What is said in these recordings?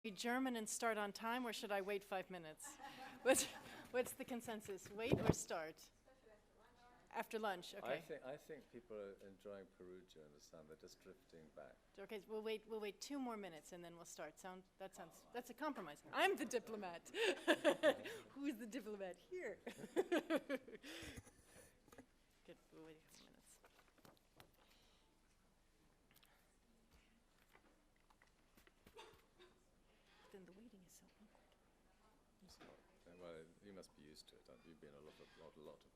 be German and start on time, or should I wait 5 minutes? What's the consensus? Wait or start? After lunch, okay. I think people are enjoying Perugia in the sun. They're just drifting back. Okay, we'll wait 2 more minutes and then we'll start. That's a compromise. I'm the diplomat. Who's the diplomat here? Good, we'll wait a couple minutes. Then the waiting is so awkward. Well, you must be used to it. You've been on a lot of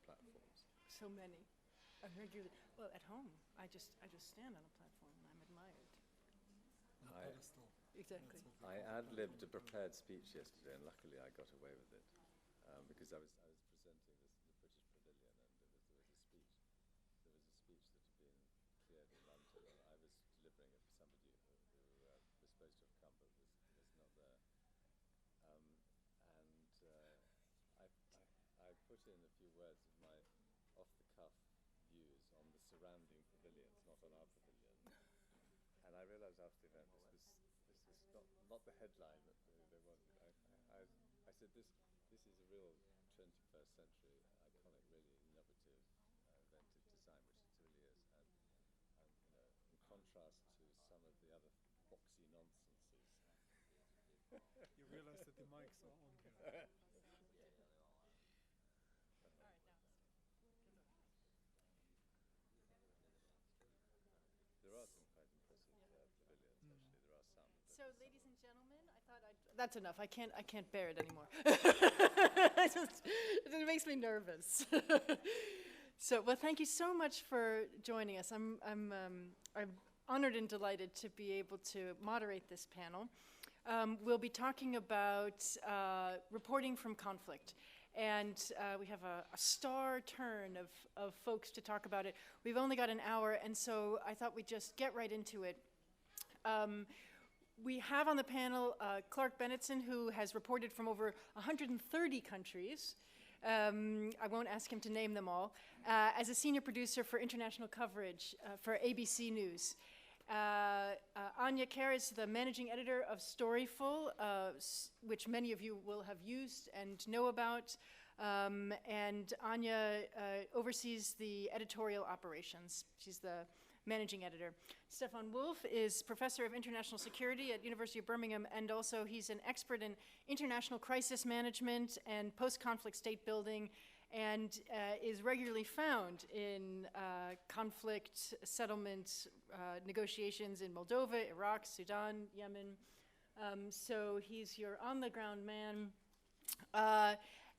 platforms. So many. I'm regularly. Well, at home, I just stand on a platform and I'm admired. Exactly. I ad-libbed a prepared speech yesterday, and luckily I got away with it because I was presenting the British Pavilion, and there was a speech. There was a speech that had been cleared in London, and I was delivering it for somebody who was supposed to have come but was not there. I put in a few words of my off-the-cuff views on the surrounding pavilions, not on our pavilion. And I realized after the event this is not the headline that they wanted. I said this is a real 21st century iconic, really innovative, inventive design, which it really is. And in contrast to some of the other boxy nonsenses. You realize that the mics are on here. There are some quite impressive pavilions, actually. There are some. So, ladies and gentlemen, that's enough. I can't bear it anymore. It makes me nervous. So, well, thank you so much for joining us. I'm honored and delighted to be able to moderate this panel. We'll be talking about reporting from conflict. And we have a star turn of folks to talk about it. We've only got an hour, and so I thought we'd just get right into it. We have on the panel Clark Bentson, who has reported from over 130 countries. I won't ask him to name them all, as a senior producer for international coverage for ABC News. Aine Kerr is the managing editor of Storyful, which many of you will have used and know about. And Aine oversees the editorial operations. She's the managing editor. Stefan Wolff is professor of international security at University of Birmingham, and also he's an expert in international crisis management and post-conflict state building, and is regularly found in conflict settlement negotiations in Moldova, Iraq, Sudan, Yemen. So he's your on-the-ground man.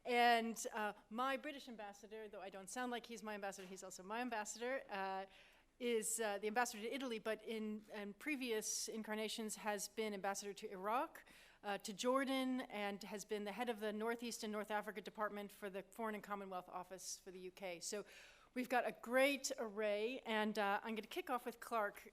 And my British ambassador, though I don't sound like he's my ambassador, he's also my ambassador, is the ambassador to Italy, but in previous incarnations has been ambassador to Iraq, to Jordan, and has been the head of the Northeast and North Africa Department for the Foreign and Commonwealth Office for the UK. So we've got a great array, and I'm going to kick off with Clark.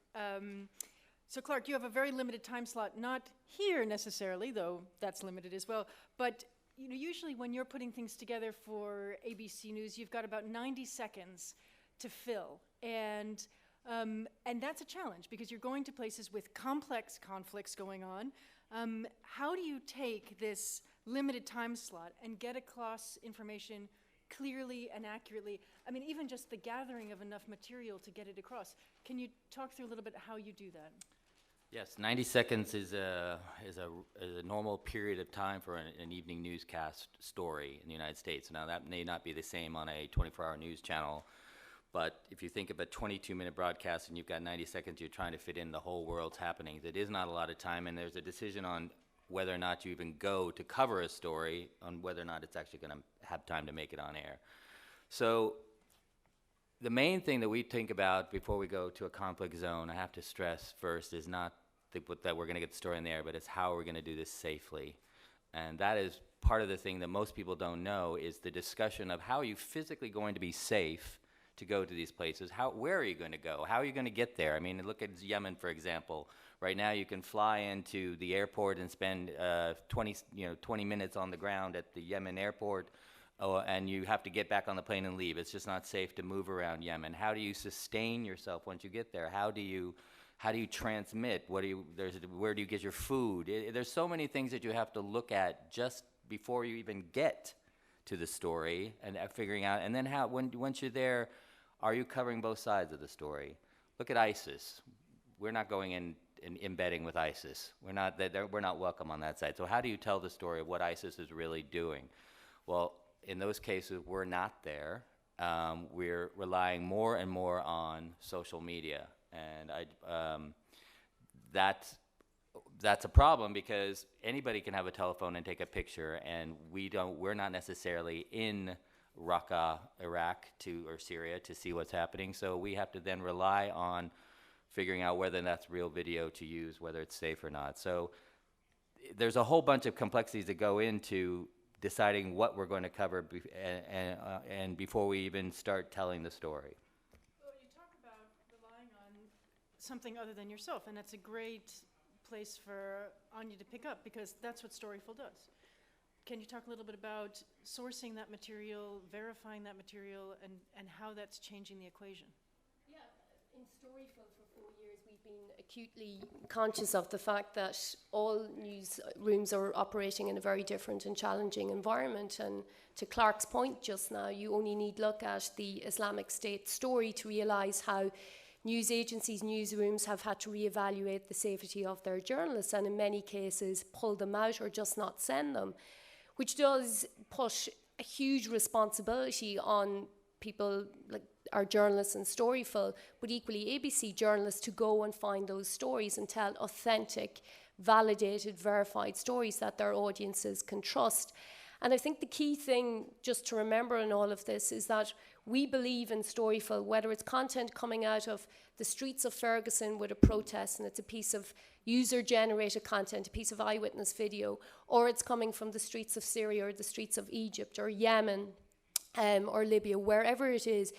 So Clark, you have a very limited time slot, not here necessarily, though that's limited as well, but usually when you're putting things together for ABC News, you've got about 90 seconds to fill. And that's a challenge because you're going to places with complex conflicts going on. How do you take this limited time slot and get across information clearly and accurately? I mean, even just the gathering of enough material to get it across. Can you talk through a little bit how you do that? Yes, 90 seconds is a normal period of time for an evening newscast story in the United States. Now, that may not be the same on a 24-hour news channel, but if you think of a 22-minute broadcast and you've got 90 seconds, you're trying to fit in the whole world's happenings. It is not a lot of time, and there's a decision on whether or not you even go to cover a story, on whether or not it's actually going to have time to make it on air. So the main thing that we think about before we go to a conflict zone, I have to stress first, is not that we're going to get the story in the air, but it's how we're going to do this safely. And that is part of the thing that most people don't know, is the discussion of how are you physically going to be safe to go to these places. Where are you going to go? How are you going to get there? I mean, look at Yemen, for example. Right now you can fly into the airport and spend 20 minutes on the ground at the Yemen airport, and you have to get back on the plane and leave. It's just not safe to move around Yemen. How do you sustain yourself once you get there? How how do you transmit? Where do you get your food? There's so many things that you have to look at just before you even get to the story, and figuring out, and then once you're there, are you covering both sides of the story? Look at ISIS. We're not going in and embedding with ISIS. We're not welcome on that side. So how do you tell the story of what ISIS is really doing? Well, in those cases, we're not there. We're relying more and more on social media, and that's a problem, because anybody can have a telephone and take a picture, and we're not necessarily in Raqqa, Iraq, or Syria to see what's happening. So we have to then rely on figuring out whether that's real video to use, whether it's safe or not. So there's a whole bunch of complexities that go into deciding what we're going to cover and before we even start telling the story. Well, you talk about relying on something other than yourself, and that's a great place for Aine to pick up, because that's what Storyful does. Can you talk a little bit about sourcing that material, verifying that material, and how that's changing the equation? Yeah, in Storyful for 4 years we've been acutely conscious of the fact that all newsrooms are operating in a very different and challenging environment, and to Clark's point just now, you only need look at the Islamic State story to realise how news agencies, newsrooms have had to reevaluate the safety of their journalists, and in many cases pull them out or just not send them, which does put a huge responsibility on people like our journalists in Storyful, but equally ABC journalists, to go and find those stories and tell authentic, validated, verified stories that their audiences can trust. And I think the key thing just to remember in all of this is that we believe in Storyful, whether it's content coming out of the streets of Ferguson with a protest and it's a piece of user-generated content, a piece of eyewitness video, or it's coming from the streets of Syria or the streets of Egypt or Yemen or Libya, wherever it is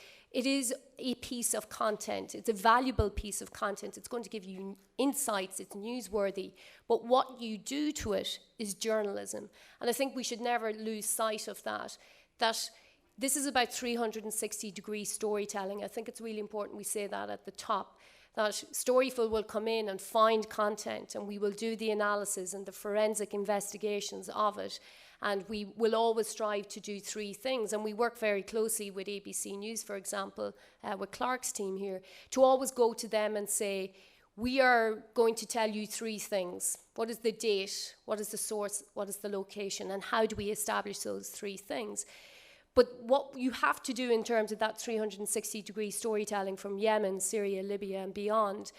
a piece of content. It's a valuable piece of content. It's going to give you insights. It's newsworthy. But what you do to it is journalism. And I think we should never lose sight of that this is about 360-degree storytelling. I think it's really important we say that at the top, that Storyful will come in and find content, and we will do the analysis and the forensic investigations of it. And we will always strive to do three things. And we work very closely with ABC News, for example, with Clark's team here, to always go to them and say, we are going to tell you three things. What is the date? What is the source? What is the location? And how do we establish those three things? But what you have to do in terms of that 360-degree storytelling from Yemen, Syria, Libya, and beyond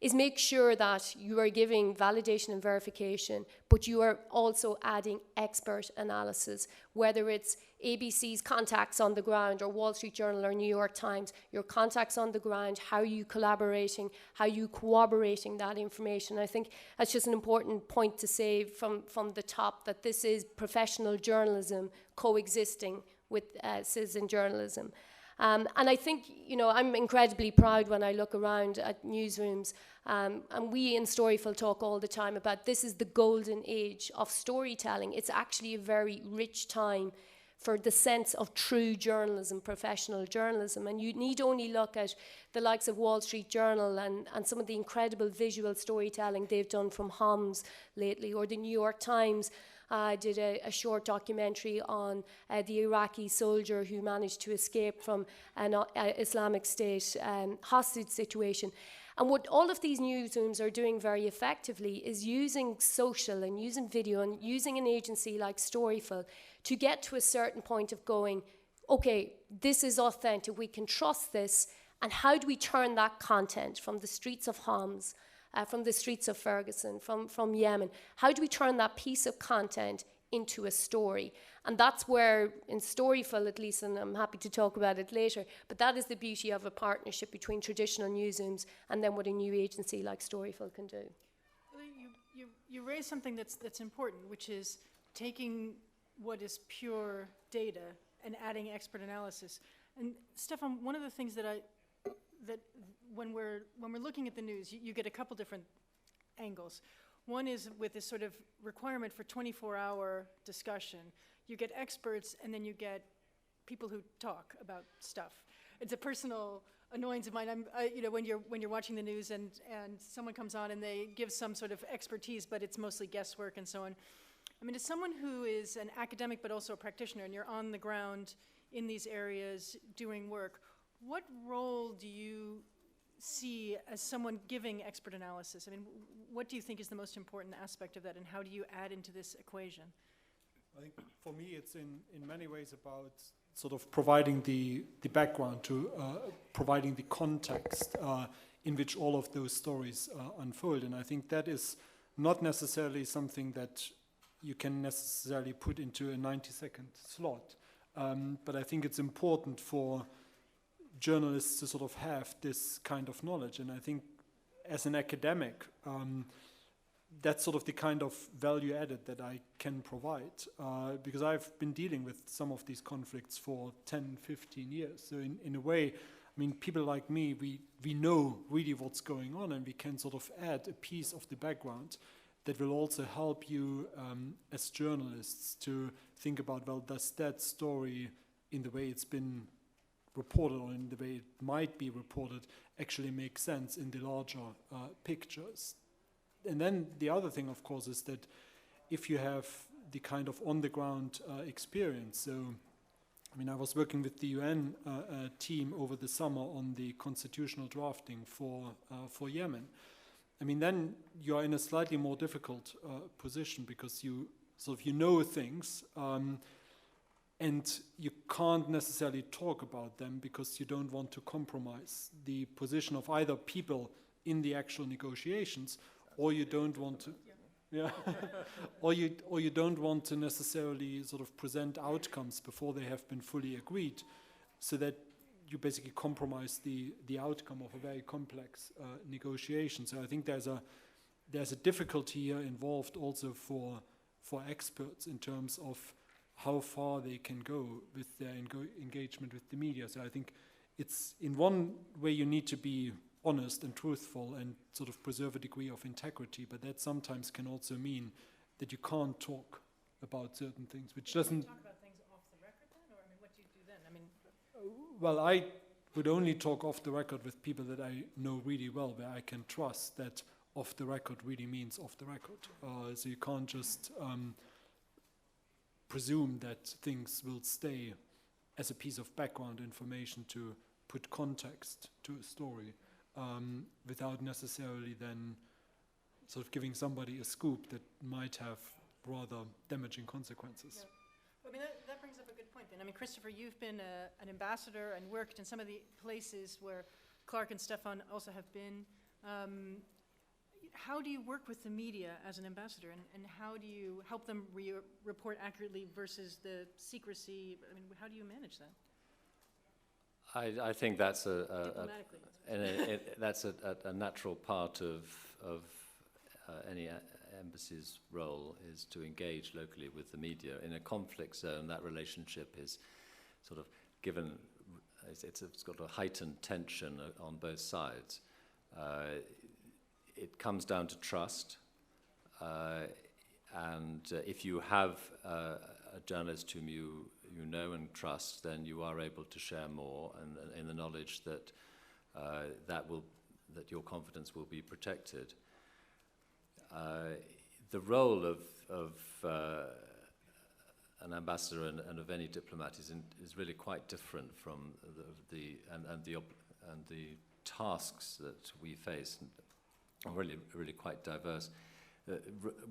is make sure that you are giving validation and verification, but you are also adding expert analysis, whether it's ABC's contacts on the ground or Wall Street Journal or New York Times, your contacts on the ground, how are you collaborating, how are you corroborating that information. I think that's just an important point to say from the top, that this is professional journalism coexisting with citizen journalism. And I think, I'm incredibly proud when I look around at newsrooms, and we in Storyful talk all the time about this is the golden age of storytelling. It's actually a very rich time for the sense of true journalism, professional journalism. And you need only look at the likes of Wall Street Journal and some of the incredible visual storytelling they've done from Homs lately, or the New York Times did a short documentary on the Iraqi soldier who managed to escape from an Islamic State hostage situation. And what all of these newsrooms are doing very effectively is using social and using video and using an agency like Storyful to get to a certain point of going, okay, this is authentic, we can trust this, and how do we turn that content from the streets of Homs, from the streets of Ferguson, from Yemen, how do we turn that piece of content into a story? And that's where, in Storyful at least, and I'm happy to talk about it later, but that is the beauty of a partnership between traditional newsrooms and then what a new agency like Storyful can do. Well, you raise something that's important, which is taking what is pure data and adding expert analysis. And Stefan, one of the things that when we're looking at the news, you get a couple different angles. One is with this sort of requirement for 24-hour discussion. You get experts, and then you get people who talk about stuff. It's a personal annoyance of mine. You know, when you're watching the news and someone comes on and they give some sort of expertise, but it's mostly guesswork and so on. I mean, as someone who is an academic but also a practitioner, and you're on the ground in these areas doing work, what role do you see as someone giving expert analysis? I mean, what do you think is the most important aspect of that, and how do you add into this equation? I think for me it's in many ways about sort of providing the background, to providing the context in which all of those stories unfold. And I think that is not necessarily something that you can necessarily put into a 90-second slot. But I think it's important for journalists to sort of have this kind of knowledge. And I think as an academic, that's sort of the kind of value added that I can provide, because I've been dealing with some of these conflicts for 10, 15 years. So in a way, I mean, people like me, we know really what's going on, and we can sort of add a piece of the background that will also help you as journalists to think about, well, does that story, in the way it's been reported or in the way it might be reported, actually make sense in the larger pictures? And then the other thing, of course, is that if you have the kind of on-the-ground experience, so, I mean, I was working with the UN team over the summer on the constitutional drafting for Yemen. I mean, then you're in a slightly more difficult position, because you know things, and you can't necessarily talk about them because you don't want to compromise the position of either people in the actual negotiations, or you don't want to, or you don't want to necessarily sort of present outcomes before they have been fully agreed, so that you basically compromise the outcome of a very complex negotiation. So I think there's a difficulty here involved also for experts in terms of how far they can go with their engagement with the media. So I think it's, in one way, you need to be honest and truthful and sort of preserve a degree of integrity, but that sometimes can also mean that you can't talk about certain things, which doesn't... Talk about things off the record then, or I mean, what do you do then? I mean, well, I would only talk off the record with people that I know really well, where I can trust that off the record really means off the record. So you can't just presume that things will stay as a piece of background information to put context to a story, without necessarily then sort of giving somebody a scoop that might have rather damaging consequences. Yeah. I mean, that brings up a good point then. I mean, Christopher, you've been an ambassador and worked in some of the places where Clark and Stefan also have been. How do you work with the media as an ambassador, and how do you help them report accurately versus the secrecy? I mean, how do you manage that? I think that's Diplomatically. that's a natural part of any embassy's role, is to engage locally with the media. In a conflict zone, that relationship is sort of given, it's got a heightened tension on both sides. It comes down to trust, and if you have a journalist whom you know and trust, then you are able to share more, and in the knowledge that that your confidence will be protected. The role of an ambassador and of any diplomat is really quite different from the tasks that we face, and really quite diverse.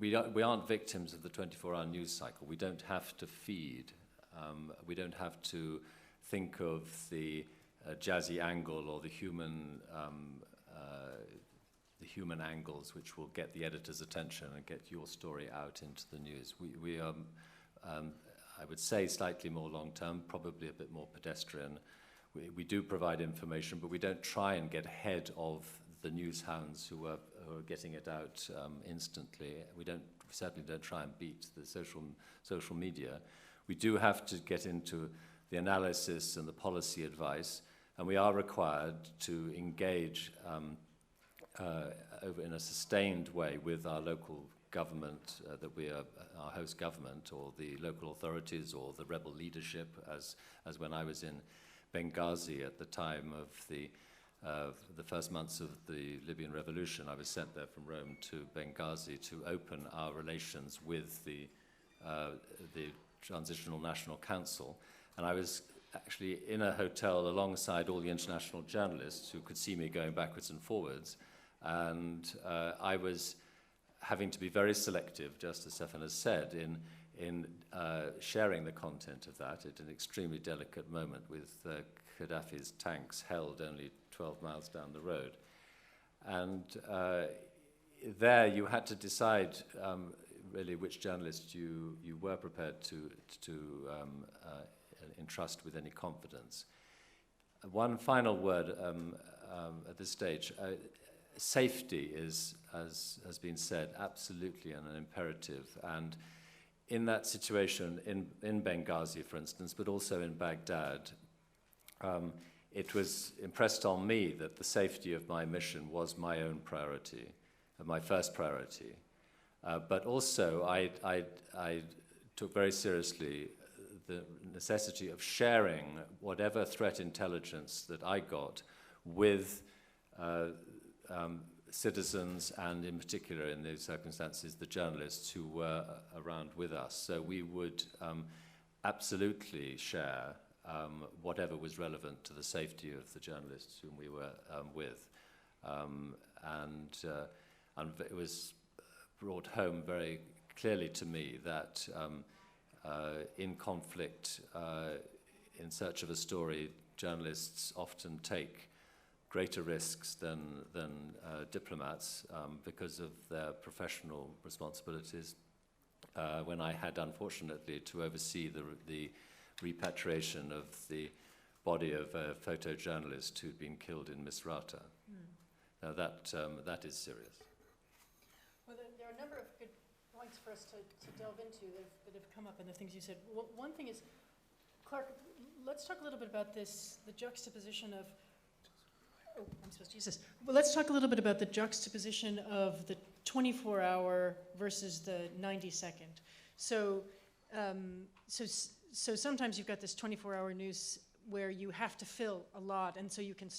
We aren't victims of the 24-hour news cycle. We don't have to feed. We don't have to think of the jazzy angle or the human angles which will get the editor's attention and get your story out into the news. We are, I would say, slightly more long-term, probably a bit more pedestrian. We do provide information, but we don't try and get ahead of the news hounds who are getting it out instantly. We certainly don't try and beat the social media. We do have to get into the analysis and the policy advice, and we are required to engage over in a sustained way with our local government, that we are our host government, or the local authorities, or the rebel leadership, as when I was in Benghazi at the time of the first months of the Libyan revolution. I was sent there from Rome to Benghazi to open our relations with the Transitional National Council. And I was actually in a hotel alongside all the international journalists who could see me going backwards and forwards. And I was having to be very selective, just as Stefan has said, in sharing the content of that at an extremely delicate moment with Gaddafi's tanks held only 12 miles down the road. And there you had to decide really which journalists you were prepared to entrust with any confidence. One final word at this stage. Safety is, as has been said, absolutely an imperative. And in that situation, in Benghazi, for instance, but also in Baghdad, it was impressed on me that the safety of my mission was my own priority, my first priority. But also, I took very seriously the necessity of sharing whatever threat intelligence that I got with citizens, and in particular, in these circumstances, the journalists who were around with us. So we would absolutely share whatever was relevant to the safety of the journalists whom we were with. And it was brought home very clearly to me that in conflict, in search of a story, journalists often take greater risks than diplomats because of their professional responsibilities. When I had, unfortunately, to oversee the repatriation of the body of a photojournalist who'd been killed in Misrata. Now that is serious. Well, there are a number of good points for us to delve into that have come up in the things you said. One thing is, Clark, let's talk a little bit about this, the juxtaposition of, oh, I'm supposed to use this. Well, let's talk a little bit about the juxtaposition of the 24-hour versus the 90-second. So sometimes you've got this 24-hour news where you have to fill a lot, and so you can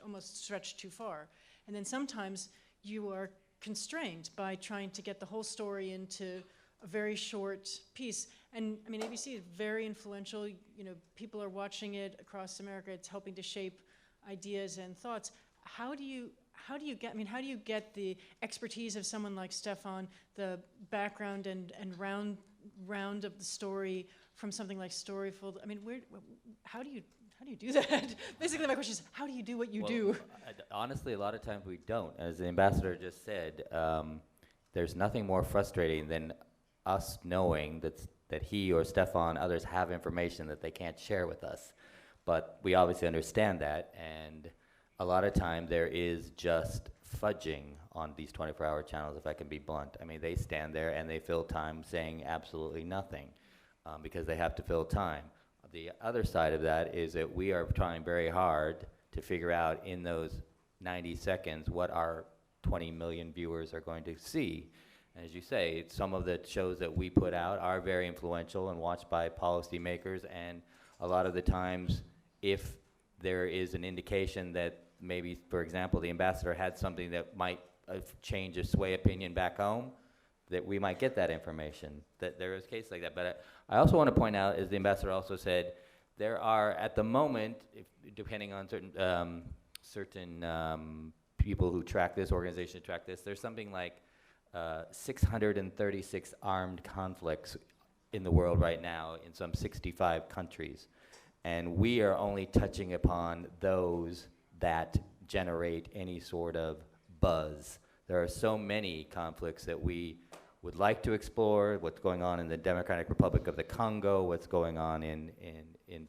almost stretch too far. And then sometimes you are constrained by trying to get the whole story into a very short piece. And I mean, ABC is very influential. You know, people are watching it across America. It's helping to shape ideas and thoughts. How do you get the expertise of someone like Stefan, the background and round of the story from something like Storyful? I mean, how do you do that? Basically, my question is, how do you do what you do? Honestly, a lot of times we don't. As the ambassador just said, there's nothing more frustrating than us knowing that he or Stefan, others have information that they can't share with us. But we obviously understand that, and a lot of time there is just fudging on these 24-hour channels, if I can be blunt. I mean, they stand there and they fill time saying absolutely nothing because they have to fill time. The other side of that is that we are trying very hard to figure out in those 90 seconds what our 20 million viewers are going to see. And as you say, some of the shows that we put out are very influential and watched by policymakers, and a lot of the times, if there is an indication that maybe, for example, the ambassador had something that might change a sway opinion back home, that we might get that information, that there is a case like that. But I also want to point out, as the ambassador also said, there are, at the moment, depending on certain people who track this, organizations track this, there's something like 636 armed conflicts in the world right now in some 65 countries. And we are only touching upon those that generate any sort of buzz. There are so many conflicts that we would like to explore, what's going on in the Democratic Republic of the Congo, what's going on in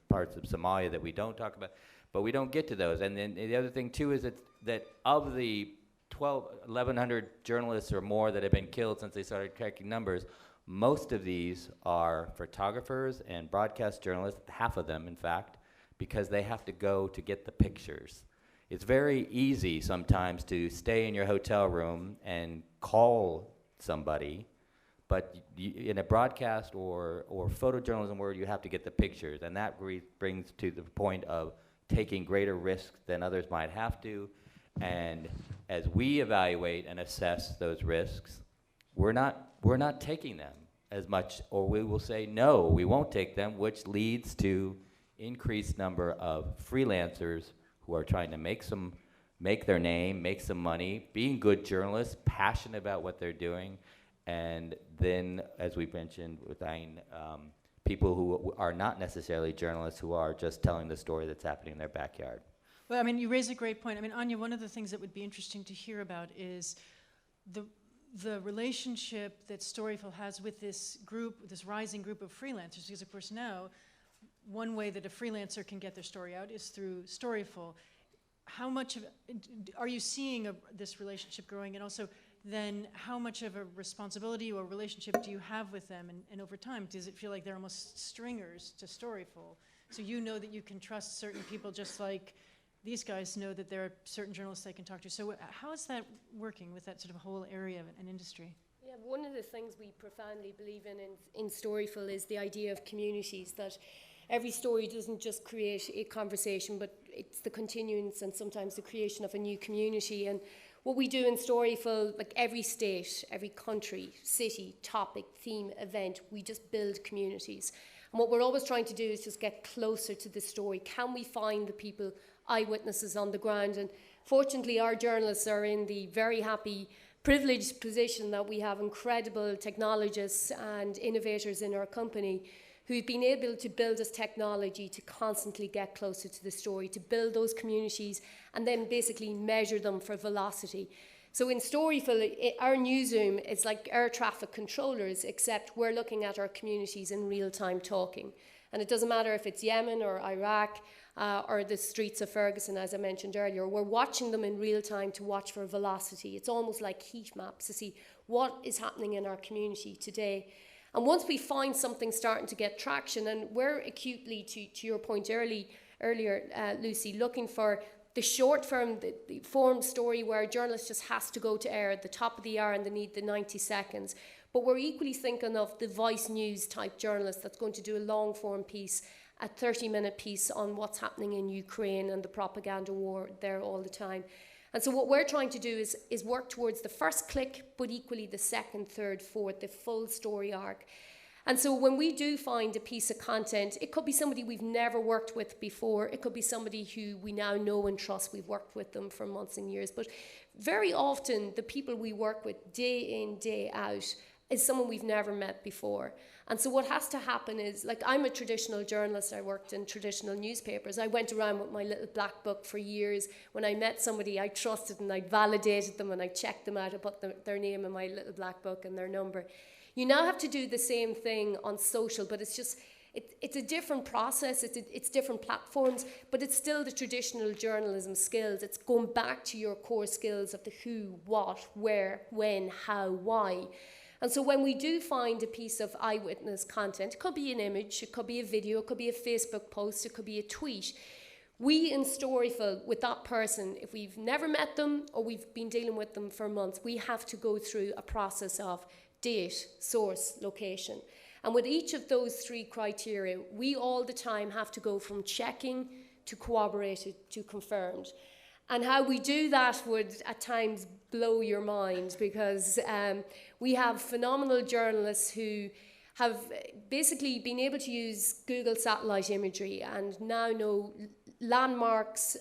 parts of Somalia that we don't talk about, but we don't get to those. And then the other thing too is that of the 1,100 journalists or more that have been killed since they started tracking numbers, most of these are photographers and broadcast journalists, half of them in fact, because they have to go to get the pictures. It's very easy sometimes to stay in your hotel room and call somebody, but in a broadcast or photojournalism world, you have to get the pictures, and that brings to the point of taking greater risks than others might have to. And as we evaluate and assess those risks, we're not taking them as much, or we will say, no, we won't take them, which leads to increased number of freelancers who are trying to make their name, make some money, being good journalists, passionate about what they're doing, and then, as we mentioned with Aine, people who are not necessarily journalists, who are just telling the story that's happening in their backyard. Well, I mean, you raise a great point. I mean, Anya, one of the things that would be interesting to hear about is the relationship that Storyful has with this group, this rising group of freelancers, because of course now, one way that a freelancer can get their story out is through Storyful. How much of, are you seeing this relationship growing, and also then how much of a responsibility or relationship do you have with them, and over time, does it feel like they're almost stringers to Storyful? So you know that you can trust certain people just like these guys know that there are certain journalists they can talk to. So how is that working with that sort of whole area of an industry? Yeah, one of the things we profoundly believe in Storyful is the idea of communities, that every story doesn't just create a conversation, but it's the continuance and sometimes the creation of a new community. And what we do in Storyful, like every state, every country, city, topic, theme, event, we just build communities. And what we're always trying to do is just get closer to the story. Can we find the people, eyewitnesses on the ground? And fortunately, our journalists are in the very happy, privileged position that we have incredible technologists and innovators in our company who've been able to build this technology to constantly get closer to the story, to build those communities, and then basically measure them for velocity. So in Storyful, our newsroom is like air traffic controllers, except we're looking at our communities in real time talking. And it doesn't matter if it's Yemen or Iraq or the streets of Ferguson, as I mentioned earlier. We're watching them in real time to watch for velocity. It's almost like heat maps to see what is happening in our community today. And once we find something starting to get traction, and we're acutely, to your point earlier, Lucy, looking for the short form, the form story where a journalist just has to go to air at the top of the hour and they need the 90 seconds. But we're equally thinking of the Vice News type journalist that's going to do a long form piece, a 30-minute piece on what's happening in Ukraine and the propaganda war there all the time. And so what we're trying to do is work towards the first click, but equally the second, third, fourth, the full story arc. And so when we do find a piece of content, it could be somebody we've never worked with before. It could be somebody who we now know and trust. We've worked with them for months and years. But very often, the people we work with day in, day out is someone we've never met before. And so what has to happen is, like, I'm a traditional journalist. I worked in traditional newspapers. I went around with my little black book for years. When I met somebody, I trusted and I validated them and I checked them out. I put their name in my little black book and their number. You now have to do the same thing on social, but it's just, it's a different process, it's different platforms, but it's still the traditional journalism skills. It's going back to your core skills of the who, what, where, when, how, why. And so when we do find a piece of eyewitness content, it could be an image, it could be a video, it could be a Facebook post, it could be a tweet. We in Storyful, with that person, if we've never met them or we've been dealing with them for months, we have to go through a process of date, source, location. And with each of those three criteria, we all the time have to go from checking to corroborated to confirmed. And how we do that would at times blow your mind, because we have phenomenal journalists who have basically been able to use Google satellite imagery and now know landmarks,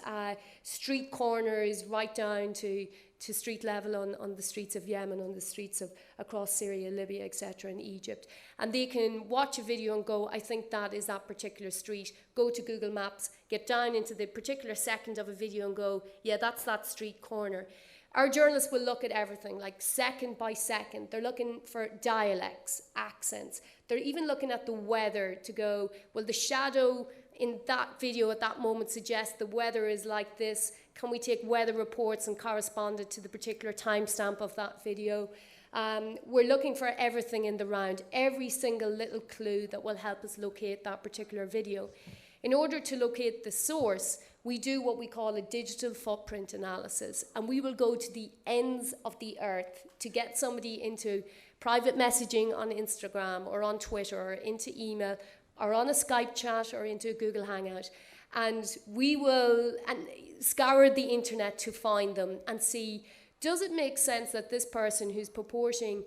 street corners, right down to street level on the streets of Yemen, on the streets of across Syria, Libya, etc., and Egypt. And they can watch a video and go, I think that is that particular street. Go to Google Maps, get down into the particular second of a video and go, yeah, that's that street corner. Our journalists will look at everything, like second by second. They're looking for dialects, accents. They're even looking at the weather to go, well, the shadow in that video at that moment suggests the weather is like this. Can we take weather reports and correspond it to the particular timestamp of that video? We're looking for everything in the round, every single little clue that will help us locate that particular video. In order to locate the source, we do what we call a digital footprint analysis, and we will go to the ends of the earth to get somebody into private messaging on Instagram or on Twitter or into email or on a Skype chat or into a Google Hangout. And we will scour the internet to find them and see, does it make sense that this person who's purporting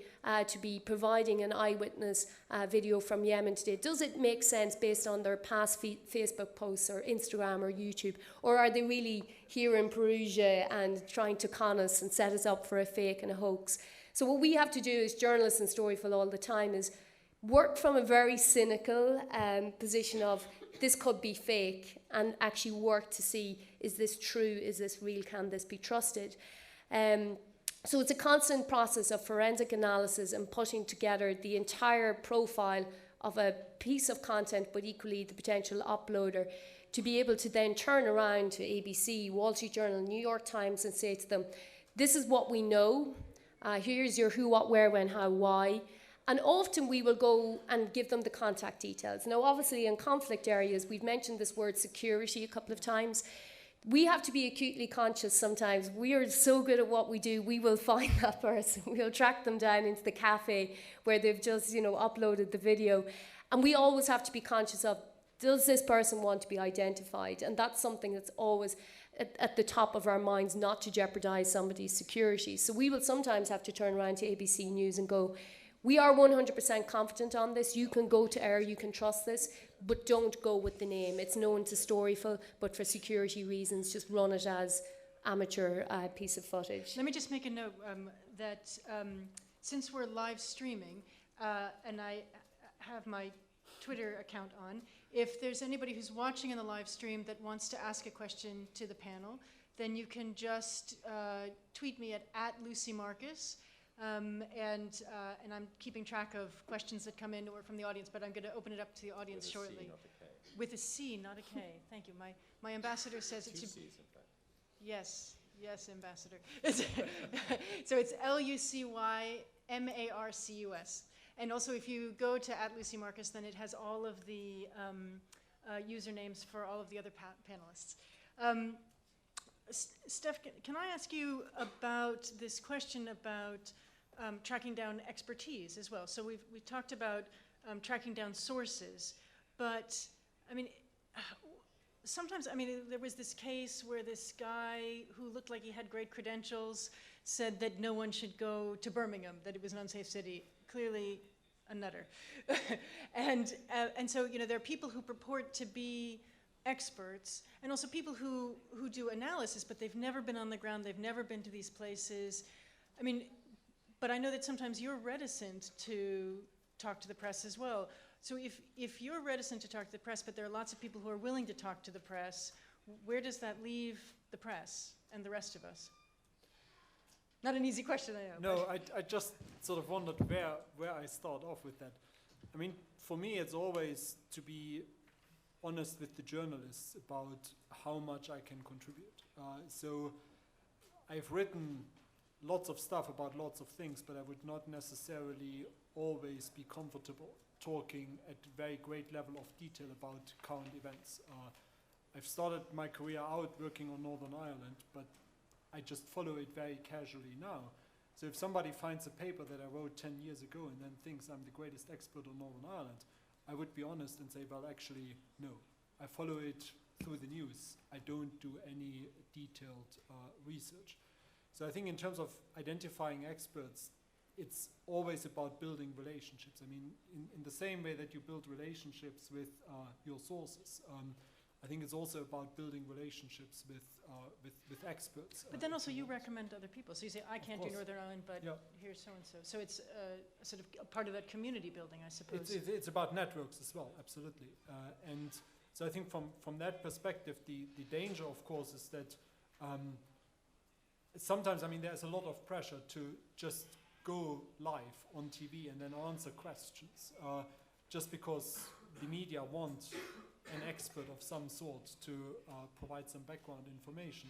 to be providing an eyewitness video from Yemen today, does it make sense based on their past Facebook posts or Instagram or YouTube? Or are they really here in Perugia and trying to con us and set us up for a fake and a hoax? So what we have to do as journalists in Storyful all the time is work from a very cynical position of this could be fake, and actually work to see, is this true, is this real, can this be trusted? So it's a constant process of forensic analysis and putting together the entire profile of a piece of content, but equally the potential uploader, to be able to then turn around to ABC, Wall Street Journal, New York Times, and say to them, this is what we know, here's your who, what, where, when, how, why. And often we will go and give them the contact details. Now, obviously, in conflict areas, we've mentioned this word security a couple of times. We have to be acutely conscious sometimes. We are so good at what we do, we will find that person. We'll track them down into the cafe where they've just, uploaded the video. And we always have to be conscious of, does this person want to be identified? And that's something that's always at the top of our minds, not to jeopardize somebody's security. So we will sometimes have to turn around to ABC News and go, we are 100% confident on this. You can go to air, you can trust this, but don't go with the name. It's known to Storyful, but for security reasons, just run it as amateur piece of footage. Let me just make a note that since we're live streaming, and I have my Twitter account on, if there's anybody who's watching in the live stream that wants to ask a question to the panel, then you can just tweet me at Lucy Marcus. And I'm keeping track of questions that come in or from the audience, but I'm going to open it up to the audience shortly. With a C, not a K. Thank you. My ambassador says it should. C's, in fact. Yes, ambassador. So it's LucyMarcus. And also, if you go to @LucyMarcus, then it has all of the usernames for all of the other panelists. Steph, can I ask you about this question about tracking down expertise as well? So we've talked about tracking down sources, but sometimes, there was this case where this guy who looked like he had great credentials said that no one should go to Birmingham, that it was an unsafe city. Clearly a nutter. and so, there are people who purport to be experts, and also people who do analysis, but they've never been on the ground, they've never been to these places. But I know that sometimes you're reticent to talk to the press as well. So if you're reticent to talk to the press, but there are lots of people who are willing to talk to the press, where does that leave the press and the rest of us? Not an easy question, I know. No, I just sort of wondered where I start off with that. For me, it's always to be honest with the journalists about how much I can contribute. So I've written lots of stuff about lots of things, but I would not necessarily always be comfortable talking at a very great level of detail about current events. I've started my career out working on Northern Ireland, but I just follow it very casually now. So if somebody finds a paper that I wrote 10 years ago and then thinks I'm the greatest expert on Northern Ireland, I would be honest and say, well, actually, no. I follow it through the news. I don't do any detailed research. So I think in terms of identifying experts, it's always about building relationships. In the same way that you build relationships with your sources, I think it's also about building relationships with experts. But then also you recommend other people. So you say, I can't do Northern Ireland, but here's so-and-so. So it's sort of a part of that community building, I suppose. It's about networks as well, absolutely. And so I think from that perspective, the danger, of course, is that sometimes, there's a lot of pressure to just go live on TV and then answer questions, just because the media want an expert of some sort to provide some background information.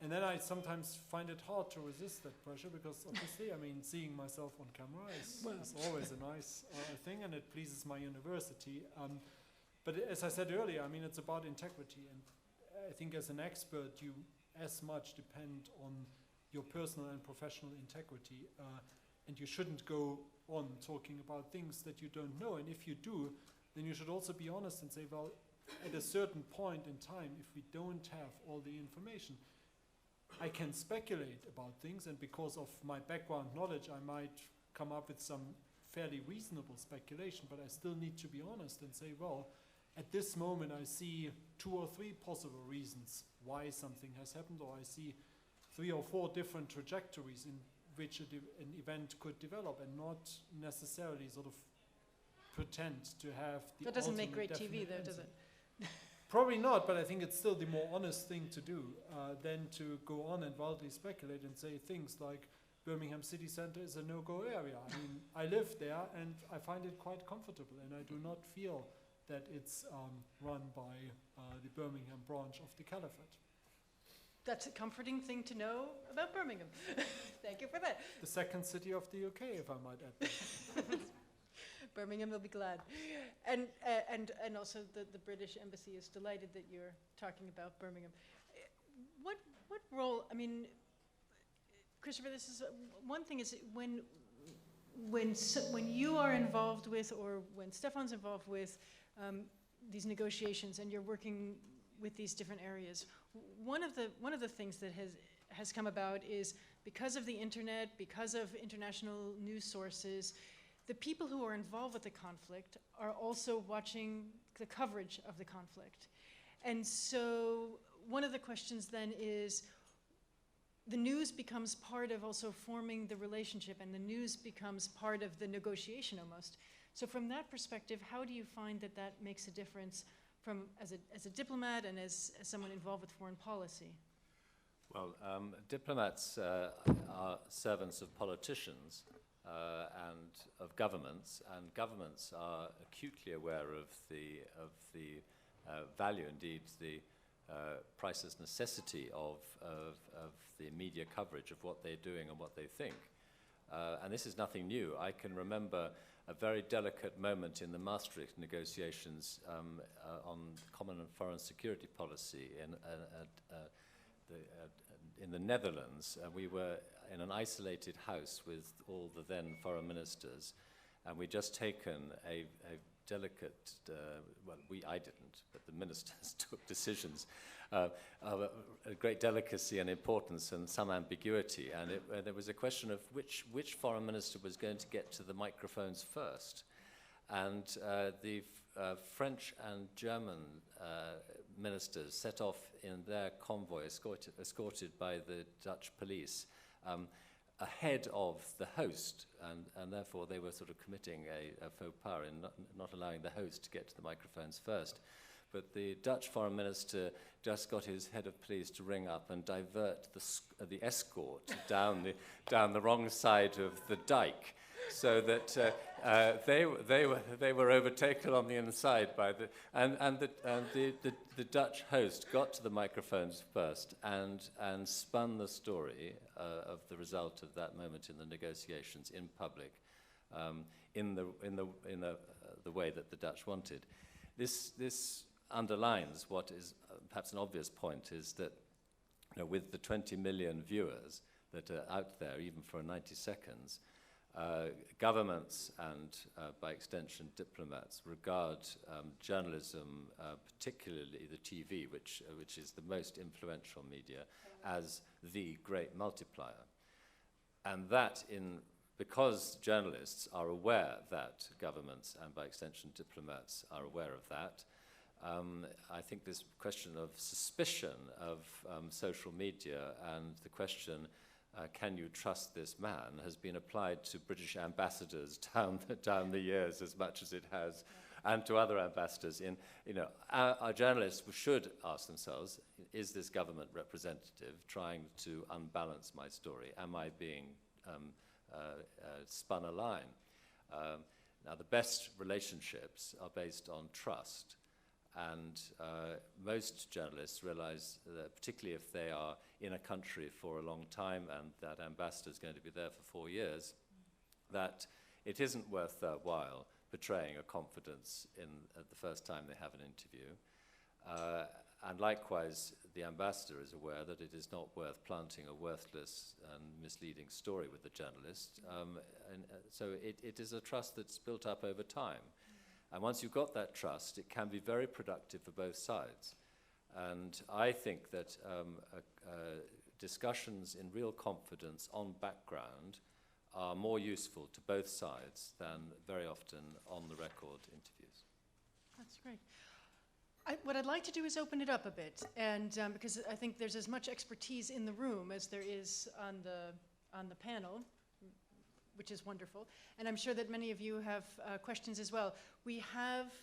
And then I sometimes find it hard to resist that pressure because obviously, seeing myself on camera is always a nice thing, and it pleases my university. But as I said earlier, it's about integrity, and I think as an expert, you as much depend on your personal and professional integrity, and you shouldn't go on talking about things that you don't know. And if you do, then you should also be honest and say, well, at a certain point in time, if we don't have all the information, I can speculate about things, and because of my background knowledge, I might come up with some fairly reasonable speculation, but I still need to be honest and say, well, at this moment I see 2 or 3 possible reasons why something has happened, or I see 3 or 4 different trajectories in which an event could develop, and not necessarily sort of pretend to have the That doesn't make ultimate great TV definite though, does answer. it? Probably not, but I think it's still the more honest thing to do than to go on and wildly speculate and say things like Birmingham city centre is a no-go area. I mean, I live there and I find it quite comfortable, and I do not feel that it's run by the Birmingham branch of the Caliphate. That's a comforting thing to know about Birmingham. Thank you for that. The second city of the UK, if I might add that. Birmingham will be glad. And also the British Embassy is delighted that you're talking about Birmingham. What role, I mean, Christopher, this is, one thing is when you are involved with, or when Stefan's involved with these negotiations and you're working with these different areas, one of the things that has come about is because of the internet, because of international news sources, the people who are involved with the conflict are also watching the coverage of the conflict. And so one of the questions then is, the news becomes part of also forming the relationship, and the news becomes part of the negotiation almost. So from that perspective, how do you find that that makes a difference from as a diplomat and as someone involved with foreign policy? Well, diplomats are servants of politicians and of governments, and governments are acutely aware of the value, indeed the priceless necessity of the media coverage of what they're doing and what they think. And this is nothing new. I can remember a very delicate moment in the Maastricht negotiations on common and foreign security policy in the Netherlands. We were in an isolated house with all the then foreign ministers, and we'd just taken a delicate, I didn't, but the ministers took decisions of a great delicacy and importance and some ambiguity, and there was a question of which foreign minister was going to get to the microphones first. And the French and German ministers set off in their convoy, escorted by the Dutch police, ahead of the host, and therefore they were sort of committing a faux pas in not allowing the host to get to the microphones first. But the Dutch foreign minister just got his head of police to ring up and divert the escort down the wrong side of the dike, so that they were overtaken on the inside by the Dutch host got to the microphones first and spun the story of the result of that moment in the negotiations in public, in the way that the Dutch wanted. This underlines what is perhaps an obvious point, is that with the 20 million viewers that are out there, even for 90 seconds, governments and, by extension, diplomats regard journalism, particularly the TV, which is the most influential media, as the great multiplier. And that, because journalists are aware that governments and, by extension, diplomats are aware of that, I think this question of suspicion of social media and the question, can you trust this man, has been applied to British ambassadors down the years as much as it has, and to other ambassadors. Our journalists should ask themselves, is this government representative trying to unbalance my story? Am I being spun a line? Now, the best relationships are based on trust. And most journalists realize that, particularly if they are in a country for a long time and that ambassador is going to be there for 4 years, that it isn't worth their while betraying a confidence at the first time they have an interview. And likewise, the ambassador is aware that it is not worth planting a worthless and misleading story with the journalist. So it is a trust that's built up over time. And once you've got that trust, it can be very productive for both sides. And I think that discussions in real confidence on background are more useful to both sides than very often on-the-record interviews. That's great. What I'd like to do is open it up a bit, and because I think there's as much expertise in the room as there is on the panel, which is wonderful. And I'm sure that many of you have questions as well. We have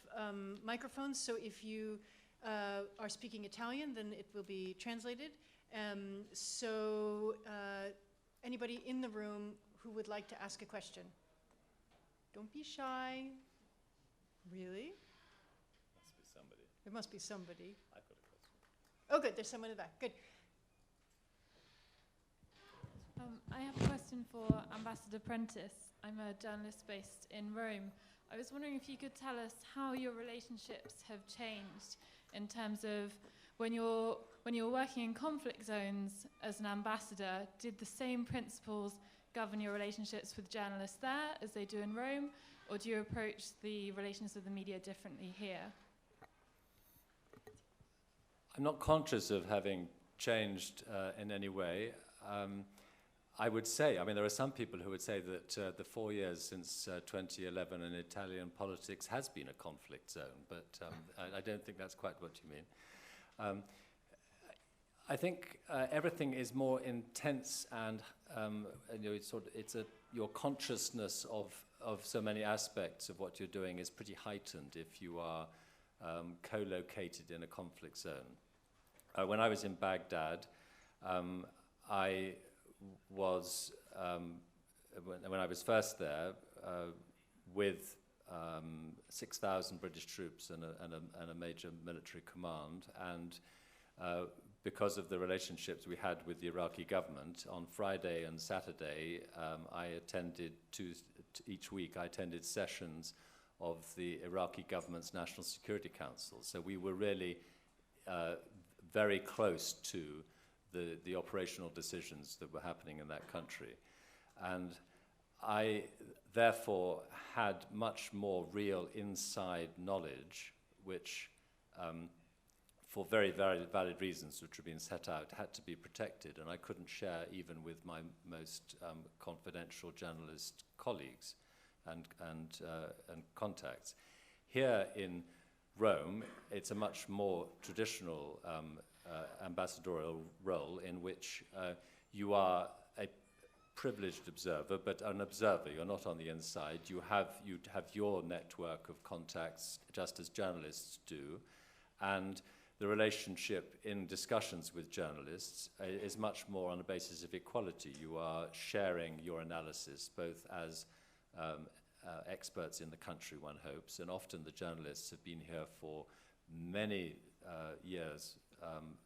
microphones, so if you are speaking Italian, then it will be translated. Anybody in the room who would like to ask a question? Don't be shy. Really? Must be somebody. There must be somebody. I've got a question. Oh, good. There's someone in the back. Good. I have a question for Ambassador Prentice. I'm a journalist based in Rome. I was wondering if you could tell us how your relationships have changed in terms of when you're working in conflict zones as an ambassador. Did the same principles govern your relationships with journalists there as they do in Rome, or do you approach the relations with the media differently here? I'm not conscious of having changed in any way. I would say, I mean, there are some people who would say that the 4 years since 2011 in Italian politics has been a conflict zone, but I don't think that's quite what you mean. I think everything is more intense, and your consciousness of so many aspects of what you're doing is pretty heightened if you are co-located in a conflict zone. When I was in Baghdad, I was, when I was first there, with 6,000 British troops and a major military command, and because of the relationships we had with the Iraqi government, on Friday and Saturday, I attended each week I attended sessions of the Iraqi government's National Security Council. So we were really very close to the operational decisions that were happening in that country. And I therefore had much more real inside knowledge, which for very, very valid reasons which have been set out, had to be protected, and I couldn't share even with my most confidential journalist colleagues and contacts. Here in Rome, it's a much more traditional ambassadorial role in which you are a privileged observer, but an observer. You're not on the inside. You have your network of contacts, just as journalists do, and the relationship in discussions with journalists is much more on a basis of equality. You are sharing your analysis, both as experts in the country, one hopes, and often the journalists have been here for many years,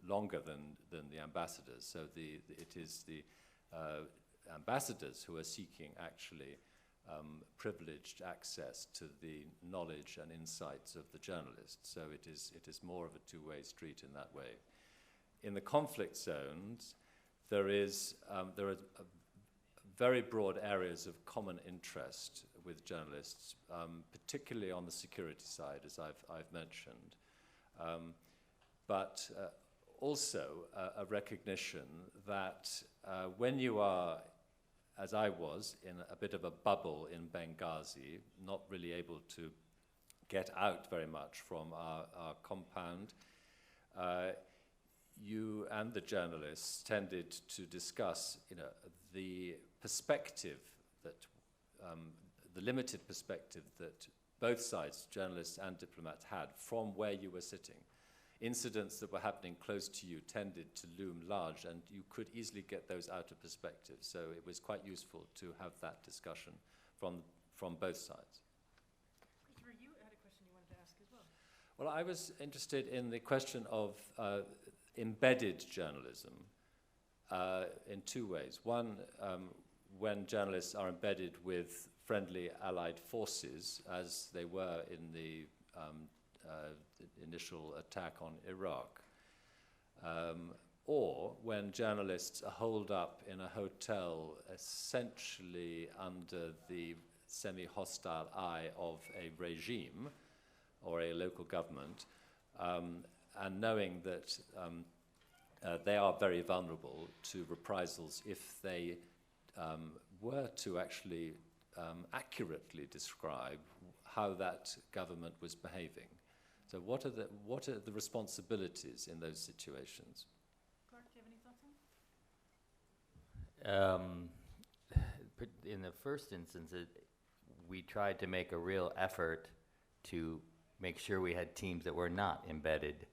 longer than the ambassadors. So it is the ambassadors who are seeking actually privileged access to the knowledge and insights of the journalists. So it is more of a two-way street in that way. In the conflict zones, there are very broad areas of common interest with journalists, particularly on the security side, as I've mentioned, but also a recognition that when you are, as I was, in a bit of a bubble in Benghazi, not really able to get out very much from our compound, you and the journalists tended to discuss, the perspective that, the limited perspective that both sides, journalists and diplomats, had from where you were sitting. Incidents that were happening close to you tended to loom large, and you could easily get those out of perspective. So it was quite useful to have that discussion from both sides. Christopher, you had a question you wanted to ask as well. Well, I was interested in the question of embedded journalism in two ways. One, when journalists are embedded with friendly allied forces, as they were in the initial attack on Iraq, or when journalists are holed up in a hotel essentially under the semi-hostile eye of a regime, or a local government, and knowing that they are very vulnerable to reprisals if they were to actually accurately describe how that government was behaving. So what are the responsibilities in those situations? Clark, do you have any thoughts on In the first instance, we tried to make a real effort to make sure we had teams that were not embedded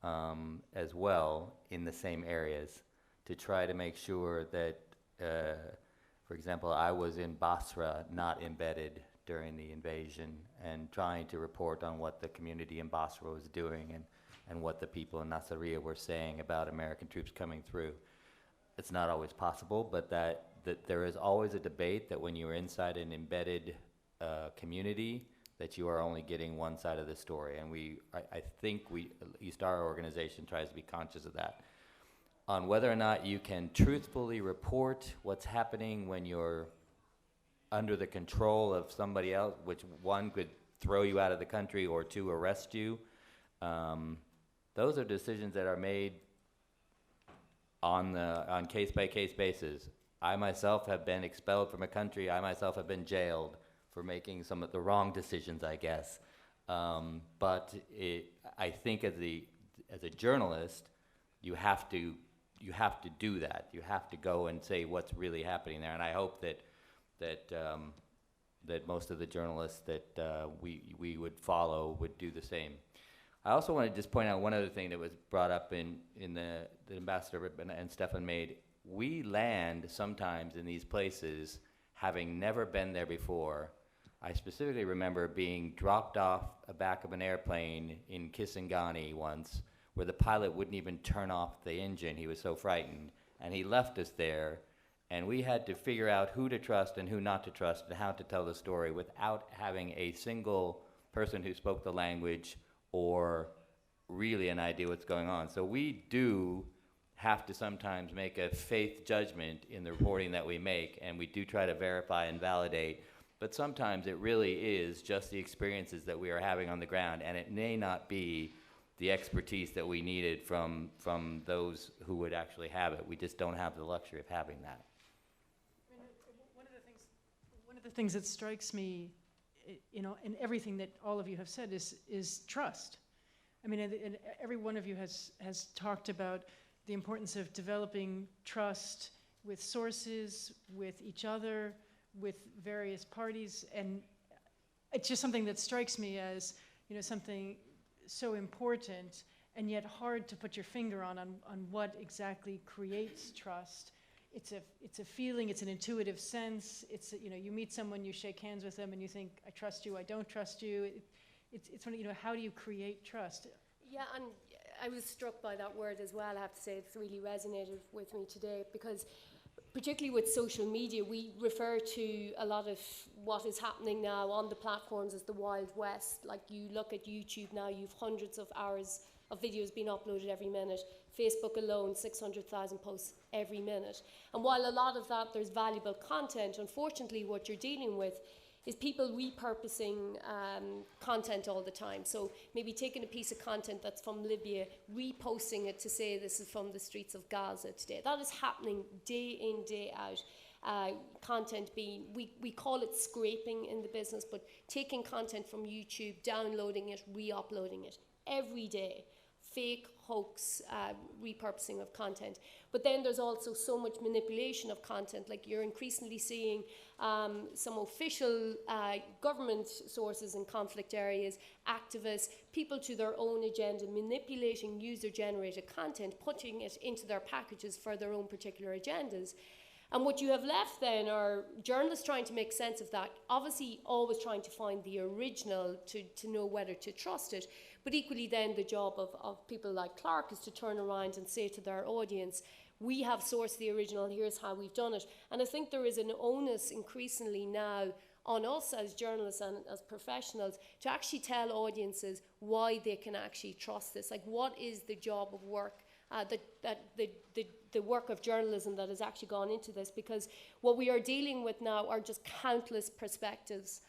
as well in the same areas, to try to make sure that, for example, I was in Basra, not embedded during the invasion, and trying to report on what the community in Basra was doing and what the people in Nasiriyah were saying about American troops coming through. It's not always possible, but that there is always a debate that when you're inside an embedded community, that you are only getting one side of the story. And I think at least our organization tries to be conscious of that. On whether or not you can truthfully report what's happening when you're under the control of somebody else, which one could throw you out of the country or two, arrest you. Those are decisions that are made on case-by-case basis. I myself have been expelled from a country. I myself have been jailed for making some of the wrong decisions, I guess. But I think as a journalist, you have to do that. You have to go and say what's really happening there. And I hope that most of the journalists that we would follow would do the same. I also want to just point out one other thing that was brought up in the ambassador and Stefan made. We land sometimes in these places having never been there before. I specifically remember being dropped off the back of an airplane in Kisangani once, where the pilot wouldn't even turn off the engine. He was so frightened, and he left us there. And we had to figure out who to trust and who not to trust and how to tell the story without having a single person who spoke the language or really an idea what's going on. So we do have to sometimes make a faith judgment in the reporting that we make, and we do try to verify and validate. But sometimes it really is just the experiences that we are having on the ground, and it may not be the expertise that we needed from those who would actually have it. We just don't have the luxury of having that. one of the things that strikes me, in everything that all of you have said is trust. I mean, and every one of you has talked about the importance of developing trust with sources, with each other, with various parties, and it's just something that strikes me as, something so important and yet hard to put your finger on what exactly creates trust. It's a feeling, it's an intuitive sense. It's, you meet someone, you shake hands with them, and you think, I trust you, I don't trust you. It's one of, how do you create trust? Yeah, and I was struck by that word as well. I have to say it's really resonated with me today, because particularly with social media, we refer to a lot of what is happening now on the platforms as the Wild West. Like, you look at YouTube now, you've hundreds of hours of videos being uploaded every minute. Facebook alone, 600,000 posts every minute. And while a lot of that, there's valuable content, unfortunately what you're dealing with is people repurposing content all the time. So maybe taking a piece of content that's from Libya, reposting it to say this is from the streets of Gaza today. That is happening day in, day out. Content being, we call it scraping in the business, but taking content from YouTube, downloading it, re-uploading it every day. Fake, hoax, repurposing of content. But then there's also so much manipulation of content. Like, you're increasingly seeing some official government sources in conflict areas, activists, people to their own agenda, manipulating user-generated content, putting it into their packages for their own particular agendas. And what you have left then are journalists trying to make sense of that, obviously always trying to find the original to know whether to trust it. But equally then the job of people like Clark is to turn around and say to their audience, we have sourced the original, here's how we've done it. And I think there is an onus increasingly now on us as journalists and as professionals to actually tell audiences why they can actually trust this. Like, what is the job of work, the work of journalism that has actually gone into this? Because what we are dealing with now are just countless perspectives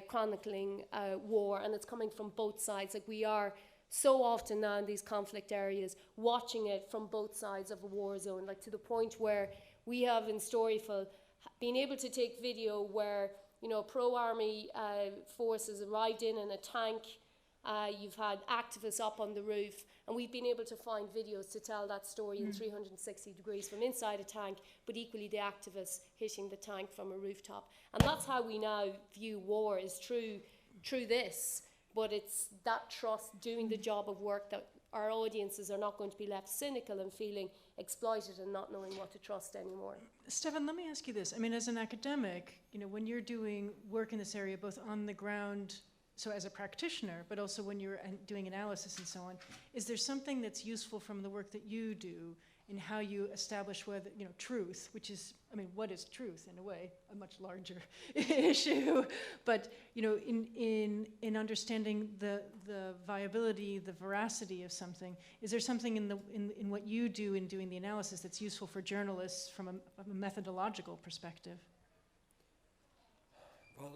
chronicling war, and it's coming from both sides. Like, we are so often now in these conflict areas watching it from both sides of a war zone, like to the point where we have in Storyful been able to take video where, you know, pro-army forces arrived in a tank. You've had activists up on the roof, and we've been able to find videos to tell that story in 360 degrees from inside a tank, but equally the activists hitting the tank from a rooftop. And that's how we now view war, is through this. But it's that trust, doing the job of work, that our audiences are not going to be left cynical and feeling exploited and not knowing what to trust anymore. Stefan, let me ask you this. I mean, as an academic, you know, when you're doing work in this area, both on the ground, so as a practitioner, but also when you're doing analysis and so on, is there something that's useful from the work that you do in how you establish whether, you know, truth, which is, I mean, what is truth in a way, a much larger issue, but, you know, in understanding the viability, the veracity of something, is there something in what you do in doing the analysis that's useful for journalists from a methodological perspective? Well,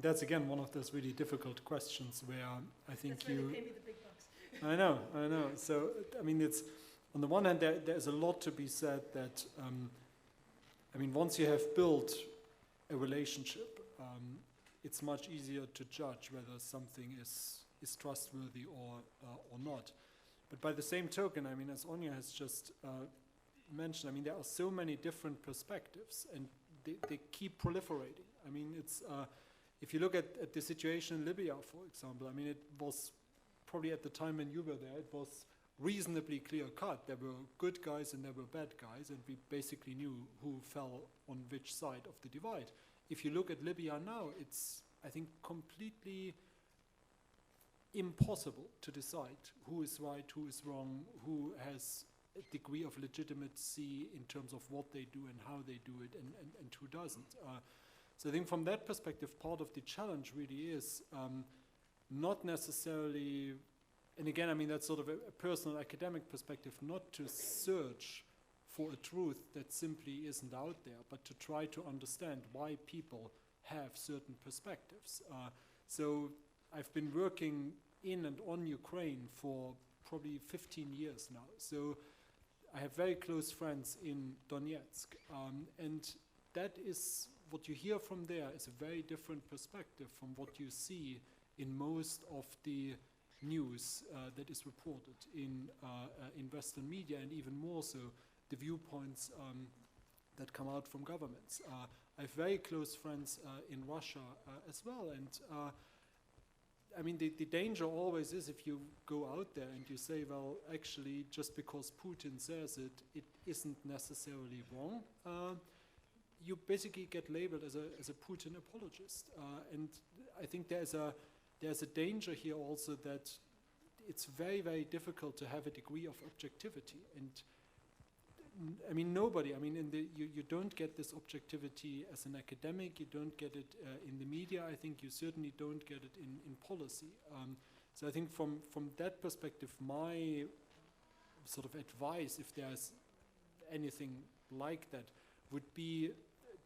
that's again one of those really difficult questions where I think That's why they pay me the big bucks. I know. So, I mean, it's, on the one hand, there's a lot to be said that, I mean, once you have built a relationship, it's much easier to judge whether something is trustworthy or not. But by the same token, I mean, as Anya has just mentioned, I mean, there are so many different perspectives, and they keep proliferating. I mean, it's, if you look at the situation in Libya, for example, I mean, it was probably at the time when you were there, it was reasonably clear cut. There were good guys and there were bad guys, and we basically knew who fell on which side of the divide. If you look at Libya now, it's, I think, completely impossible to decide who is right, who is wrong, who has a degree of legitimacy in terms of what they do and how they do it, and who doesn't. So I think from that perspective, part of the challenge really is not necessarily, and again, I mean, that's sort of a personal academic perspective, not to search for a truth that simply isn't out there, but to try to understand why people have certain perspectives. So I've been working in and on Ukraine for probably 15 years now. So I have very close friends in Donetsk, and that is, what you hear from there is a very different perspective from what you see in most of the news that is reported in Western media, and even more so the viewpoints that come out from governments. I have very close friends in Russia as well, and I mean, the danger always is if you go out there and you say, well, actually, just because Putin says it, it isn't necessarily wrong. You basically get labeled as a Putin apologist, and I think there's a danger here also that it's very, very difficult to have a degree of objectivity. And I mean, nobody, I mean, you don't get this objectivity as an academic, you don't get it in the media, I think you certainly don't get it in policy. So I think from that perspective, my sort of advice, if there's anything like that, would be